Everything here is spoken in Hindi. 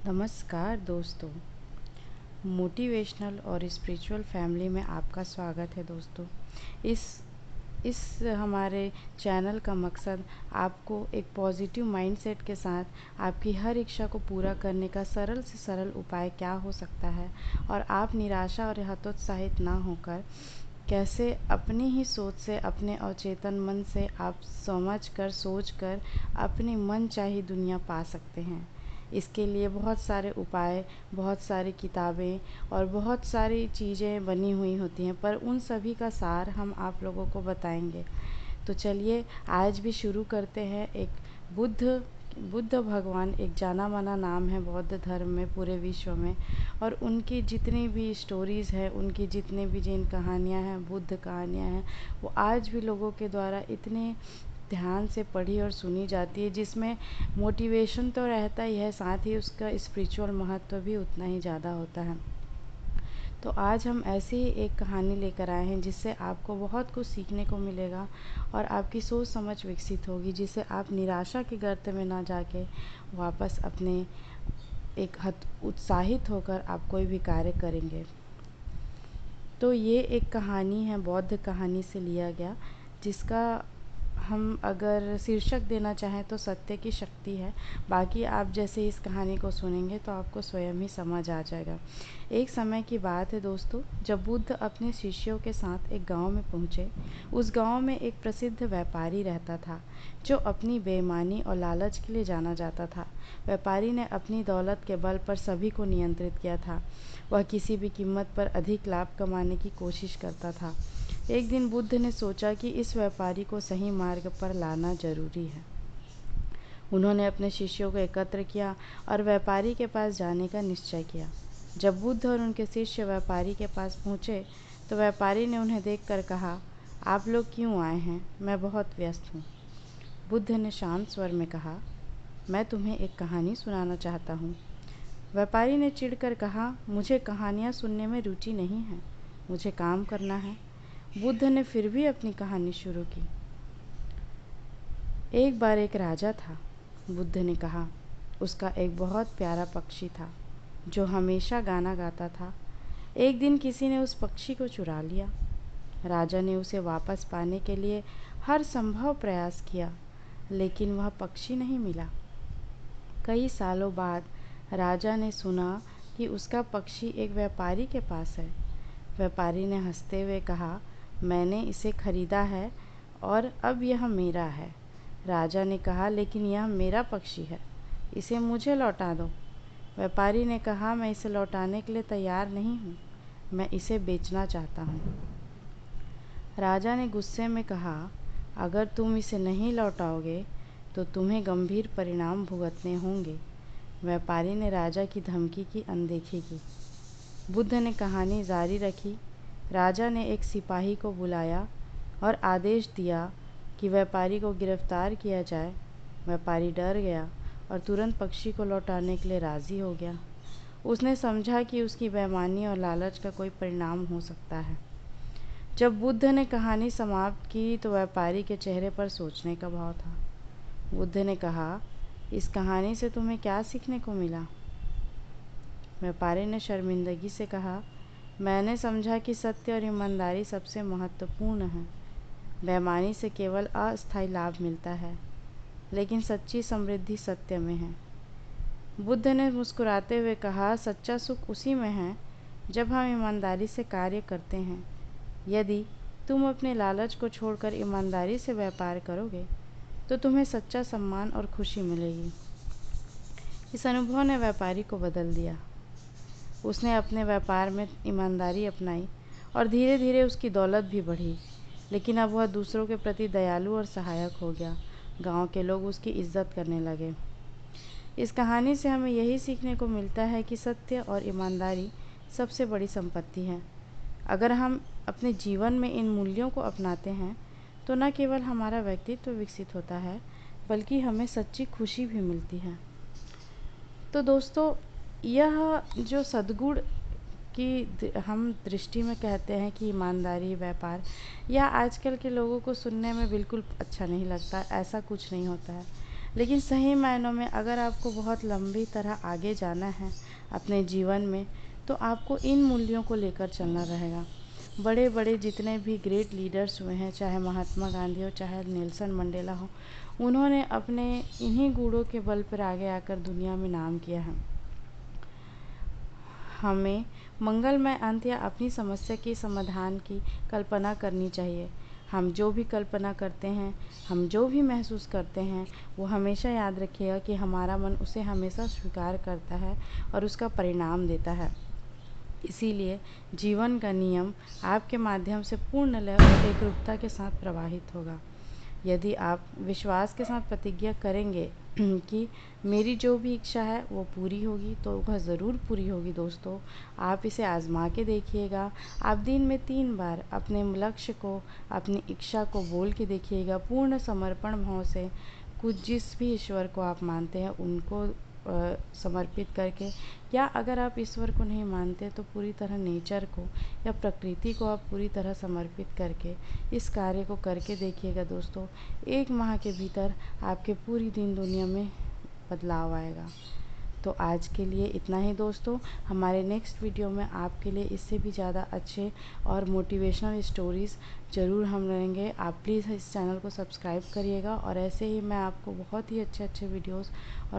नमस्कार दोस्तों, मोटिवेशनल और स्पिरिचुअल फैमिली में आपका स्वागत है दोस्तों। इस हमारे चैनल का मकसद आपको एक पॉजिटिव माइंडसेट के साथ आपकी हर इच्छा को पूरा करने का सरल से सरल उपाय क्या हो सकता है और आप निराशा और हतोत्साहित ना होकर कैसे अपनी ही सोच से, अपने अवचेतन मन से आप सोच कर अपनी मन चाही दुनिया पा सकते हैं। इसके लिए बहुत सारे उपाय, बहुत सारी किताबें और बहुत सारी चीज़ें बनी हुई होती हैं, पर उन सभी का सार हम आप लोगों को बताएंगे। तो चलिए आज भी शुरू करते हैं। एक बुद्ध भगवान एक जाना माना नाम है बौद्ध धर्म में पूरे विश्व में, और उनकी जितनी भी स्टोरीज़ है, उनकी जितने भी जिन कहानियाँ हैं, बुद्ध कहानियाँ हैं, वो आज भी लोगों के द्वारा इतने ध्यान से पढ़ी और सुनी जाती है, जिसमें मोटिवेशन तो रहता ही है, साथ ही उसका स्पिरिचुअल महत्व भी उतना ही ज़्यादा होता है। तो आज हम ऐसी ही एक कहानी लेकर आए हैं जिससे आपको बहुत कुछ सीखने को मिलेगा और आपकी सोच समझ विकसित होगी, जिससे आप निराशा के गर्त में ना जाके वापस अपने एक उत्साहित होकर आप कोई भी कार्य करेंगे। तो ये एक कहानी है, बौद्ध कहानी से लिया गया, जिसका हम अगर शीर्षक देना चाहें तो सत्य की शक्ति है। बाकी आप जैसे इस कहानी को सुनेंगे तो आपको स्वयं ही समझ आ जाएगा। एक समय की बात है दोस्तों, जब बुद्ध अपने शिष्यों के साथ एक गांव में पहुंचे। उस गांव में एक प्रसिद्ध व्यापारी रहता था जो अपनी बेईमानी और लालच के लिए जाना जाता था। व्यापारी ने अपनी दौलत के बल पर सभी को नियंत्रित किया था। वह किसी भी कीमत पर अधिक लाभ कमाने की कोशिश करता था। एक दिन बुद्ध ने सोचा कि इस व्यापारी को सही मार्ग पर लाना जरूरी है। उन्होंने अपने शिष्यों को एकत्र किया और व्यापारी के पास जाने का निश्चय किया। जब बुद्ध और उनके शिष्य व्यापारी के पास पहुँचे तो व्यापारी ने उन्हें देखकर कहा, आप लोग क्यों आए हैं? मैं बहुत व्यस्त हूँ। बुद्ध ने शांत स्वर में कहा, मैं तुम्हें एक कहानी सुनाना चाहता हूँ। व्यापारी ने चिढ़कर कहा, मुझे कहानियाँ सुनने में रुचि नहीं है, मुझे काम करना है। बुद्ध ने फिर भी अपनी कहानी शुरू की। एक बार एक राजा था, बुद्ध ने कहा। उसका एक बहुत प्यारा पक्षी था जो हमेशा गाना गाता था। एक दिन किसी ने उस पक्षी को चुरा लिया। राजा ने उसे वापस पाने के लिए हर संभव प्रयास किया, लेकिन वह पक्षी नहीं मिला। कई सालों बाद राजा ने सुना कि उसका पक्षी एक व्यापारी के पास है। व्यापारी ने हंसते हुए कहा, मैंने इसे खरीदा है और अब यह मेरा है। राजा ने कहा, लेकिन यह मेरा पक्षी है, इसे मुझे लौटा दो। व्यापारी ने कहा, मैं इसे लौटाने के लिए तैयार नहीं हूँ, मैं इसे बेचना चाहता हूँ। राजा ने गुस्से में कहा, अगर तुम इसे नहीं लौटाओगे तो तुम्हें गंभीर परिणाम भुगतने होंगे। व्यापारी ने राजा की धमकी की अनदेखी की। बुद्ध ने कहानी जारी रखी। राजा ने एक सिपाही को बुलाया और आदेश दिया कि व्यापारी को गिरफ्तार किया जाए। व्यापारी डर गया और तुरंत पक्षी को लौटाने के लिए राज़ी हो गया। उसने समझा कि उसकी बेईमानी और लालच का कोई परिणाम हो सकता है। जब बुद्ध ने कहानी समाप्त की तो व्यापारी के चेहरे पर सोचने का भाव था। बुद्ध ने कहा, इस कहानी से तुम्हें क्या सीखने को मिला? व्यापारी ने शर्मिंदगी से कहा, मैंने समझा कि सत्य और ईमानदारी सबसे महत्वपूर्ण है। बेईमानी से केवल अस्थायी लाभ मिलता है, लेकिन सच्ची समृद्धि सत्य में है। बुद्ध ने मुस्कुराते हुए कहा, सच्चा सुख उसी में है जब हम ईमानदारी से कार्य करते हैं। यदि तुम अपने लालच को छोड़कर ईमानदारी से व्यापार करोगे तो तुम्हें सच्चा सम्मान और खुशी मिलेगी। इस अनुभव ने व्यापारी को बदल दिया। उसने अपने व्यापार में ईमानदारी अपनाई और धीरे धीरे उसकी दौलत भी बढ़ी, लेकिन अब वह दूसरों के प्रति दयालु और सहायक हो गया। गांव के लोग उसकी इज्जत करने लगे। इस कहानी से हमें यही सीखने को मिलता है कि सत्य और ईमानदारी सबसे बड़ी संपत्ति है। अगर हम अपने जीवन में इन मूल्यों को अपनाते हैं तो न केवल हमारा व्यक्तित्व विकसित होता है, बल्कि हमें सच्ची खुशी भी मिलती है। तो दोस्तों, यह जो सद्गुण की हम दृष्टि में कहते हैं कि ईमानदारी, व्यापार, यह आजकल के लोगों को सुनने में बिल्कुल अच्छा नहीं लगता। ऐसा कुछ नहीं होता है। लेकिन सही मायनों में अगर आपको बहुत लंबी तरह आगे जाना है अपने जीवन में, तो आपको इन मूल्यों को लेकर चलना रहेगा। बड़े बड़े जितने भी ग्रेट लीडर्स हुए हैं, चाहे महात्मा गांधी हो, चाहे नेल्सन मंडेला हो, उन्होंने अपने इन्हीं गुणों के बल पर आगे आकर दुनिया में नाम किया है। हमें मंगलमय अंत या अपनी समस्या के समाधान की कल्पना करनी चाहिए। हम जो भी कल्पना करते हैं, हम जो भी महसूस करते हैं, वो हमेशा याद रखिएगा कि हमारा मन उसे हमेशा स्वीकार करता है और उसका परिणाम देता है। इसीलिए जीवन का नियम आपके माध्यम से पूर्ण लय और एकरूपता के साथ प्रवाहित होगा। यदि आप विश्वास के साथ प्रतिज्ञा करेंगे कि मेरी जो भी इच्छा है वो पूरी होगी, तो वह ज़रूर पूरी होगी दोस्तों। आप इसे आज़मा के देखिएगा। आप दिन में 3 बार अपने लक्ष्य को, अपनी इच्छा को बोल के देखिएगा पूर्ण समर्पण भाव से। कुछ जिस भी ईश्वर को आप मानते हैं उनको समर्पित करके, या अगर आप ईश्वर को नहीं मानते तो पूरी तरह नेचर को या प्रकृति को आप पूरी तरह समर्पित करके इस कार्य को करके देखिएगा दोस्तों। 1 माह के भीतर आपके पूरी दिन दुनिया में बदलाव आएगा। तो आज के लिए इतना ही दोस्तों। हमारे नेक्स्ट वीडियो में आपके लिए इससे भी ज़्यादा अच्छे और मोटिवेशनल स्टोरीज़ ज़रूर हम लेंगे। आप प्लीज़ इस चैनल को सब्सक्राइब करिएगा और ऐसे ही मैं आपको बहुत ही अच्छे अच्छे वीडियोस और